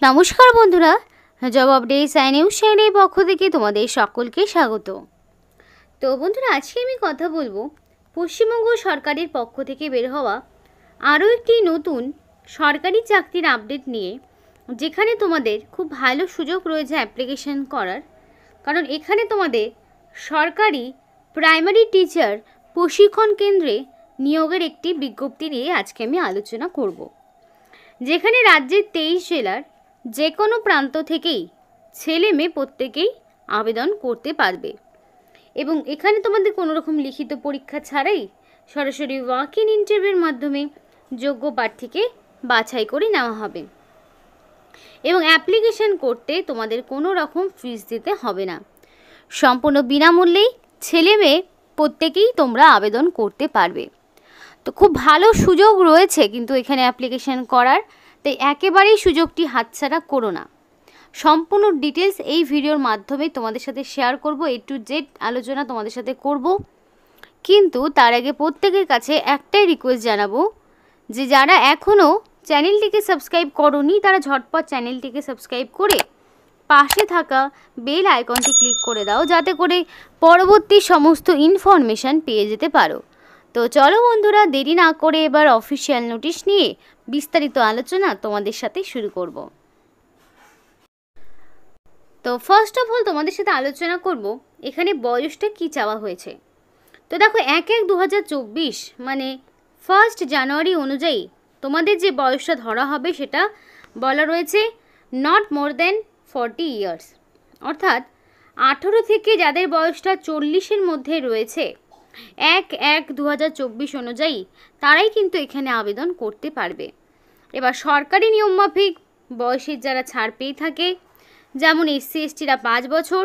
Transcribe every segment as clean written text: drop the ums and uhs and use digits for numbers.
নমস্কার বন্ধুরা, job updates and news চ্যানেলের পক্ষ থেকে তোমাদের সকলকে স্বাগত। তো বন্ধুরা, আজকে আমি কথা বলবো পশ্চিমবঙ্গ সরকারের পক্ষ থেকে বের হওয়া আরও একটি নতুন সরকারি চাকরির আপডেট নিয়ে, যেখানে তোমাদের খুব ভালো সুযোগ রয়েছে অ্যাপ্লিকেশন করার। কারণ এখানে তোমাদের সরকারি প্রাইমারি টিচার প্রশিক্ষণ কেন্দ্রে নিয়োগের একটি বিজ্ঞপ্তি নিয়ে আজকে আমি আলোচনা করব, যেখানে রাজ্যের 23 জেলার যে কোনো প্রান্ত থেকেই ছেলে মেয়ে প্রত্যেকেই আবেদন করতে পারবে। এবং এখানে তোমাদের কোনো রকম লিখিত পরীক্ষা ছাড়াই সরাসরি ওয়াক ইন ইন্টারভিউর মাধ্যমে যোগ্য প্রার্থীকে বাছাই করে নেওয়া হবে। এবং অ্যাপ্লিকেশন করতে তোমাদের কোনো রকম ফিস দিতে হবে না, সম্পূর্ণ বিনামূল্যেই ছেলে মেয়ে প্রত্যেকেই তোমরা আবেদন করতে পারবে। তো খুব ভালো সুযোগ রয়েছে কিন্তু এখানে অ্যাপ্লিকেশন করার, তাই একেবারেই সুযোগটি হাতছাড়া করো না। সম্পূর্ণ ডিটেলস এই ভিডিওর মাধ্যমে তোমাদের সাথে শেয়ার করব, A to Z আলোচনা তোমাদের সাথে করব। কিন্তু তার আগে প্রত্যেকের কাছে একটাই রিকোয়েস্ট জানাবো, যে যারা এখনও চ্যানেলটিকে সাবস্ক্রাইব করোনি তারা ঝটপট চ্যানেলটিকে সাবস্ক্রাইব করে পাশে থাকা বেল আইকনটি ক্লিক করে দাও, যাতে করে পরবর্তী সমস্ত ইনফরমেশান পেয়ে যেতে পারো। তো চলো বন্ধুরা, দেরি না করে এবার অফিসিয়াল নোটিশ নিয়ে বিস্তারিত আলোচনা তোমাদের সাথে শুরু করব। তো ফার্স্ট অফ অল তোমাদের সাথে আলোচনা করব এখানে বয়সটা কি চাওয়া হয়েছে। তো দেখো 1/1/2024 মানে 1 জানুয়ারি অনুযায়ী তোমাদের যে বয়সটা ধরা হবে সেটা বলা রয়েছে নট মোর দেন 40 ইয়ার্স, অর্থাৎ 18 থেকে যাদের বয়সটা 40-এর মধ্যে রয়েছে 1/1/2024 অনুযায়ী তারাই কিন্তু এখানে আবেদন করতে পারবে। এবার সরকারি নিয়মমাফিক বয়সের যারা ছাড় পেয়ে থাকে, যেমন SC STরা 5 বছর,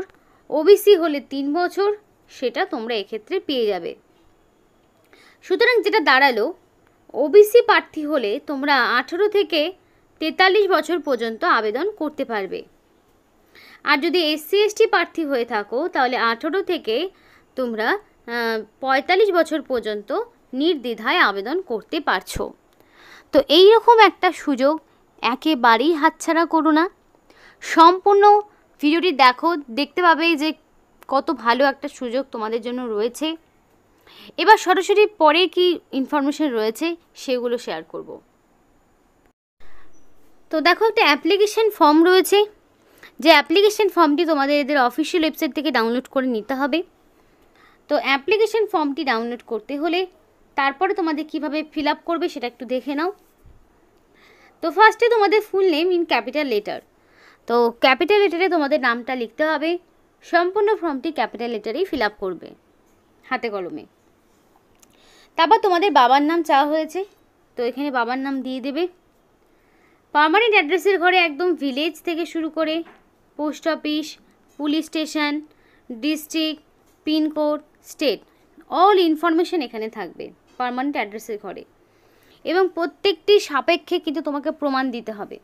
OBC হলে 3 বছর, সেটা তোমরা এক্ষেত্রে পেয়ে যাবে। সুতরাং যেটা দাঁড়ালো, OBC প্রার্থী হলে তোমরা 18 থেকে 43 বছর পর্যন্ত আবেদন করতে পারবে। আর যদি SC ST প্রার্থী হয়ে থাকো তাহলে 18 থেকে তোমরা 45 বছর পর্যন্ত নির্দ্বিধায় আবেদন করতে পারছো। তো এই রকম একটা সুযোগ একেবারেই হাতছাড়া করো না। সম্পূর্ণ ভিডিওটি দেখো, দেখতে পাবে যে কত ভালো একটা সুযোগ তোমাদের জন্য রয়েছে। এবার সরাসরি পরে কি ইনফরমেশন রয়েছে সেগুলো শেয়ার করব। তো দেখো, একটা অ্যাপ্লিকেশন ফর্ম রয়েছে, যে অ্যাপ্লিকেশন ফর্মটি তোমাদের এদের অফিসিয়াল ওয়েবসাইট থেকে ডাউনলোড করে নিতে হবে। তো অ্যাপ্লিকেশন ফর্মটি ডাউনলোড করতে হলে তারপরে তোমাদের কিভাবে ফিল আপ করবে সেটা একটু দেখে নাও। তো ফার্স্টে তোমাদের full name in capital letter, তো ক্যাপিটাল লেটারে তোমাদের নামটা লিখতে হবে। সম্পূর্ণ ফর্মটি ক্যাপিটাল লেটারেই ফিল আপ করবে হাতে কলমে। তারপর তোমাদের বাবার নাম চাওয়া হয়েছে, তো এখানে বাবার নাম দিয়ে দেবে। পার্মানেন্ট অ্যাড্রেসের ঘরে একদম ভিলেজ থেকে শুরু করে post office, police station, district, pincode, state, all information এখানে থাকবে পার্মানেন্ট অ্যাড্রেসের ঘরে। এবং প্রত্যেকটি সাপেক্ষে কিন্তু তোমাকে প্রমাণ দিতে হবে।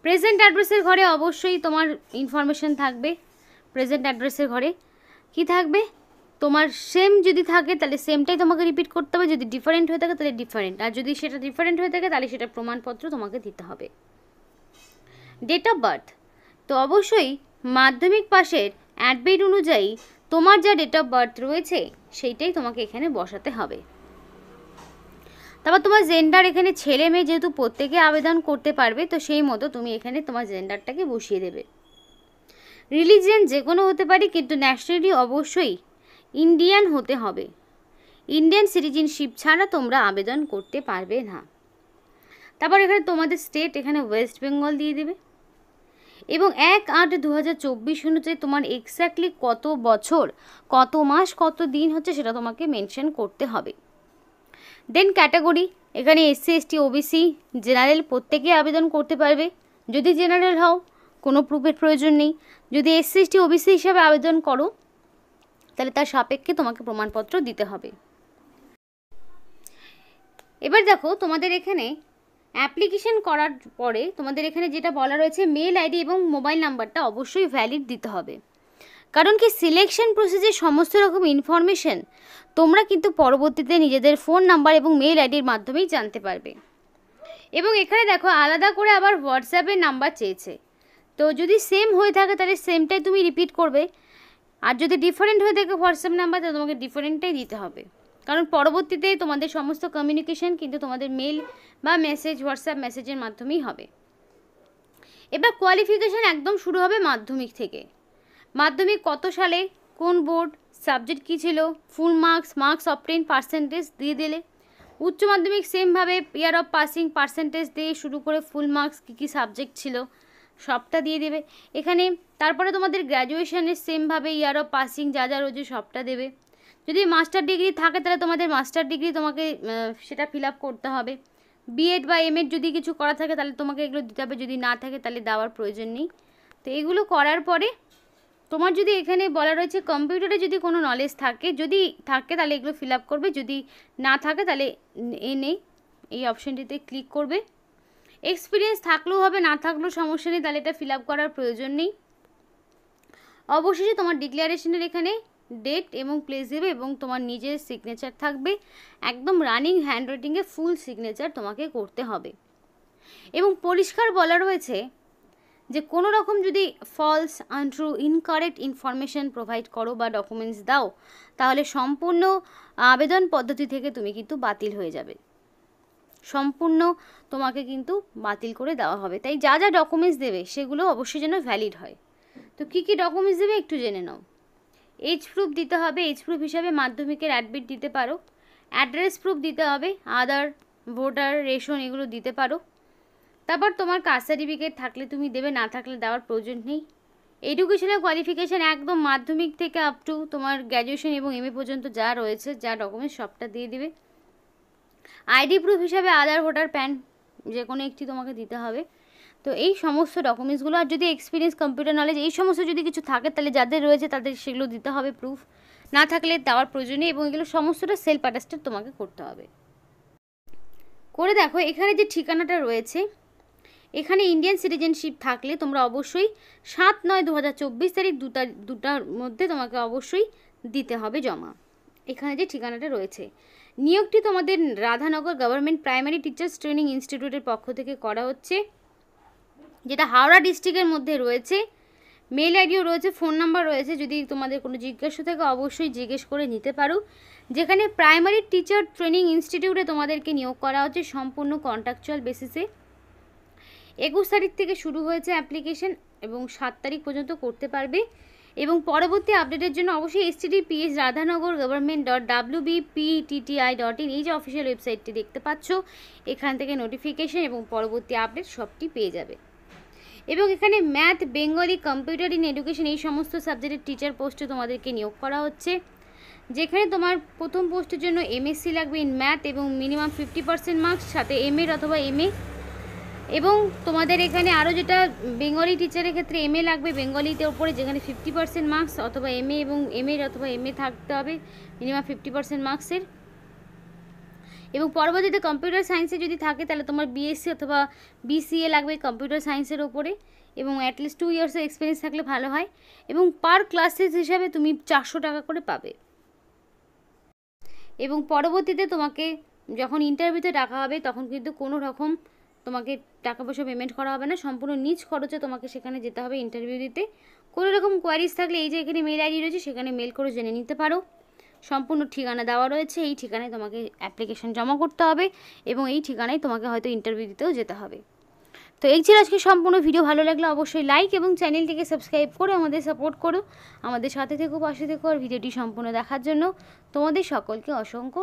প্রেজেন্ট অ্যাড্রেসের ঘরে অবশ্যই তোমার ইনফরমেশন থাকবে। প্রেজেন্ট অ্যাড্রেসের ঘরে কি থাকবে, তোমার সেম যদি থাকে তাহলে সেমটাই তোমাকে রিপিট করতে হবে, যদি ডিফারেন্ট হয়ে থাকে তাহলে ডিফারেন্ট, আর যদি সেটা ডিফারেন্ট হয়ে থাকে তাহলে সেটা প্রমাণপত্র তোমাকে দিতে হবে। ডেট অফ বার্থ, তো অবশ্যই মাধ্যমিক পাশের অ্যাডমিট অনুযায়ী তোমার যা ডেট অফ বার্থ রয়েছে সেইটাই তোমাকে এখানে বসাতে হবে। তারপর তোমার জেন্ডার, এখানে ছেলে মেয়ে যেহেতু প্রত্যেকে আবেদন করতে পারবে, তো সেই মতো তুমি এখানে তোমার জেন্ডারটাকে বসিয়ে দেবে। রিলিজিয়ান যে কোনো হতে পারে, কিন্তু ন্যাশনালিটি অবশ্যই ইন্ডিয়ান হতে হবে। ইন্ডিয়ান সিটিজেনশিপ ছাড়া তোমরা আবেদন করতে পারবে না। তারপর এখানে তোমাদের স্টেট, এখানে ওয়েস্ট বেঙ্গল দিয়ে দেবে। এবং 1/8/2024 অনুযায়ী তোমার এক্স্যাক্টলি কত বছর, কত মাস, কত দিন হচ্ছে সেটা তোমাকে মেনশন করতে হবে। দেন ক্যাটাগরি, এখানে SC ST OBC জেনারেল প্রত্যেকে আবেদন করতে পারবে। যদি জেনারেল হও কোনো প্রুফের প্রয়োজন নেই, যদি SC ST OBC হিসাবে আবেদন করো তাহলে তার সাপেক্ষে তোমাকে প্রমাণপত্র দিতে হবে। এবার দেখো, তোমাদের এখানে অ্যাপ্লিকেশন করার পরে তোমাদের এখানে যেটা বলা রয়েছে, মেল আইডি এবং মোবাইল নাম্বারটা অবশ্যই ভ্যালিড দিতে হবে। কারণ কি, সিলেকশন প্রসেসের সমস্ত রকম ইনফরমেশন তোমরা কিন্তু পরবর্তীতে নিজেদের ফোন নাম্বার এবং মেল আইডির মাধ্যমেই জানতে পারবে। এবং এখানে দেখো আলাদা করে আবার হোয়াটসঅ্যাপের নাম্বার চেয়েছে। তো যদি সেম হয়ে থাকে তাহলে সেমটাই তুমি রিপিট করবে, আর যদি ডিফারেন্ট হয়ে থাকে হোয়াটসঅ্যাপ নাম্বার তাহলে তোমাকে ডিফারেন্টটাই দিতে হবে, কারণ পরবর্তীতে তোমাদের সমস্ত কমিউনিকেশন কিন্তু তোমাদের মেল বা মেসেজ, হোয়াটসঅ্যাপ মেসেজের মাধ্যমেই হবে। এবার কোয়ালিফিকেশান একদম শুরু হবে মাধ্যমিক থেকে। মাধ্যমিক কত সালে, কোন বোর্ড, সাবজেক্ট কী ছিল, ফুল মার্কস অবটেইন, পার্সেন্টেজ দিয়ে দিলে। উচ্চ মাধ্যমিক সেমভাবে ইয়ার অফ পাসিং, পার্সেন্টেজ দিয়ে শুরু করে ফুল মার্কস কী কী সাবজেক্ট ছিল সবটা দিয়ে দেবে এখানে। তারপরে তোমাদের গ্র্যাজুয়েশনের সেমভাবে ইয়ার অফ পাসিং যা যা রয়েছে সবটা দেবে। যদি মাস্টার ডিগ্রি থাকে তাহলে তোমাদের মাস্টার ডিগ্রি তোমাকে সেটা ফিল আপ করতে হবে। বিএড বা এমএড যদি কিছু করা থাকে তাহলে তোমাকে এগুলো দিতে হবে, যদি না থাকে তাহলে দেওয়ার প্রয়োজন নেই। তো এগুলো করার পরে তোমার যদি এখানে বলা রয়েছে কম্পিউটারে যদি কোনো নলেজ থাকে, যদি থাকে তাহলে এগুলো ফিল আপ করবে, যদি না থাকে তাহলে এই অপশানটিতে ক্লিক করবে। এক্সপিরিয়েন্স থাকলেও হবে, না থাকলেও সমস্যা নেই, তাহলে এটা ফিল আপ করার প্রয়োজন নেই। অবশেষে তোমার ডিক্লারেশনের এখানে ডেট এবং প্লেস দেবে এবং তোমার নিজের সিগনেচার থাকবে, একদম রানিং হ্যান্ডরাইটিংয়ে ফুল সিগনেচার তোমাকে করতে হবে। এবং পরিষ্কার বলা রয়েছে যে কোনো রকম যদি false, untrue, incorrect information provide করো বা ডকুমেন্টস দাও তাহলে সম্পূর্ণ আবেদন পদ্ধতি থেকে তুমি কিন্তু বাতিল হয়ে যাবে, সম্পূর্ণ তোমাকে কিন্তু বাতিল করে দেওয়া হবে। তাই যা যা ডকুমেন্টস দেবে সেগুলো অবশ্যই যেন ভ্যালিড হয়। তো কী কী ডকুমেন্টস দেবে একটু জেনে নাও। এজ প্রুফ দিতে হবে, এজ প্রুফ হিসাবে মাধ্যমিকের অ্যাডমিট দিতে পারো। অ্যাড্রেস প্রুফ দিতে হবে, আধার, ভোটার, রেশন এগুলো দিতে পারো। তারপর তোমার কাস্ট সার্টিফিকেট থাকলে তুমি দেবে, না থাকলে দেওয়ার প্রয়োজন নেই। এডুকেশনাল কোয়ালিফিকেশান একদম মাধ্যমিক থেকে আপ টু তোমার গ্র্যাজুয়েশন এবং এমএ পর্যন্ত যা রয়েছে, যা ডকুমেন্টস সবটা দিয়ে দিবে। আইডি প্রুফ হিসাবে আধার, ভোটার, প্যান যে কোনো একটি তোমাকে দিতে হবে। তো এই সমস্ত ডকুমেন্টসগুলো, আর যদি এক্সপিরিয়েন্স, কম্পিউটার নলেজ এই সমস্ত যদি কিছু থাকে তাহলে যাদের রয়েছে তাদের সেগুলো দিতে হবে প্রুফ, না থাকলে দেওয়ার প্রয়োজন নেই। এবং এগুলো সমস্তটা সেলফ অ্যাটেস্টেড তোমাকে করতে হবে। করে দেখো এখানে যে ঠিকানাটা রয়েছে, এখানে ইন্ডিয়ান সিটিজেনশিপ থাকলে তোমরা অবশ্যই 7/9/2024 তারিখ দুটার মধ্যে তোমাকে অবশ্যই দিতে হবে জমা। এখানে যে ঠিকানাটা রয়েছে, নিয়োগটি তোমাদের Radhanagar government primary teachers training ইনস্টিটিউটের পক্ষ থেকে করা হচ্ছে, যেটা হাওড়া ডিস্ট্রিক্টের মধ্যে রয়েছে। মেল আইডিও রয়েছে, ফোন নাম্বার রয়েছে, যদি তোমাদের কোনো জিজ্ঞাসা থাকে অবশ্যই জিজ্ঞেস করে নিতে পারো। যেখানে প্রাইমারি টিচার ট্রেনিং ইনস্টিটিউটে তোমাদেরকে নিয়োগ করা হচ্ছে সম্পূর্ণ কন্ট্রাকচুয়াল বেসিসে। 21 তারিখ থেকে শুরু হয়েছে অ্যাপ্লিকেশন এবং 7 তারিখ পর্যন্ত করতে পারবে। এবং পরবর্তী আপডেটের জন্য অবশ্যই https radhanagar.wbptti.in এই যে অফিসিয়াল ওয়েবসাইটটি দেখতে পাচ্ছ, এখান থেকে নোটিফিকেশন এবং পরবর্তী আপডেট সবটি পেয়ে যাবে। এবং এখানে math, Bengali, computer in education এই সমস্ত সাবজেক্টের টিচার পোস্টে তোমাদেরকে নিয়োগ করা হচ্ছে, যেখানে তোমার প্রথম পোস্টের জন্য MSc লাগবে ইন ম্যাথ এবং মিনিমাম 50% মার্কস, সাথে MA অথবা MA। এবং তোমাদের এখানে আরও যেটা বেঙ্গলি টিচারের ক্ষেত্রে MA লাগবে বেঙ্গলিতে ওপরে, যেখানে 50% মার্কস, অথবা MA এবং MA অথবা MA থাকতে হবে মিনিমাম 50% মার্কসের। এবং পরবর্তীতে কম্পিউটার সায়েন্সে যদি থাকে তাহলে তোমার BSc অথবা BCA লাগবে কম্পিউটার সায়েন্সের ওপরে, এবং অ্যাটলিস্ট 2 ইয়ার্সের এক্সপিরিয়েন্স থাকলে ভালো হয়। এবং পার ক্লাসেস হিসাবে তুমি 400 টাকা করে পাবে। এবং পরবর্তীতে তোমাকে যখন ইন্টারভিউতে ডাকা হবে তখন কিন্তু কোনো রকম তোমাকে টাকা পয়সা পেমেন্ট করা হবে না, সম্পূর্ণ নিজ খরচে তোমাকে সেখানে যেতে হবে ইন্টারভিউ দিতে। কোনো রকম কোয়ারিজ থাকলে এই যে এখানে মেল আইডি রয়েছে সেখানে মেল করে জেনে নিতে পারো। সম্পূর্ণ ঠিকানা দেওয়া রয়েছে, এই ঠিকানায় তোমাকে অ্যাপ্লিকেশন জমা করতে হবে এবং এই ঠিকানায় তোমাকে হয়তো ইন্টারভিউ দিতেও যেতে হবে। তো এই ছিল আজকে সম্পূর্ণ ভিডিও। ভালো লাগলে অবশ্যই লাইক এবং চ্যানেলটিকে সাবস্ক্রাইব করে আমাদের সাপোর্ট করো, আমাদের সাথে থেকো, পাশে থেকো। আর ভিডিওটি সম্পূর্ণ দেখার জন্য তোমাদের সকলকে অসংখ্য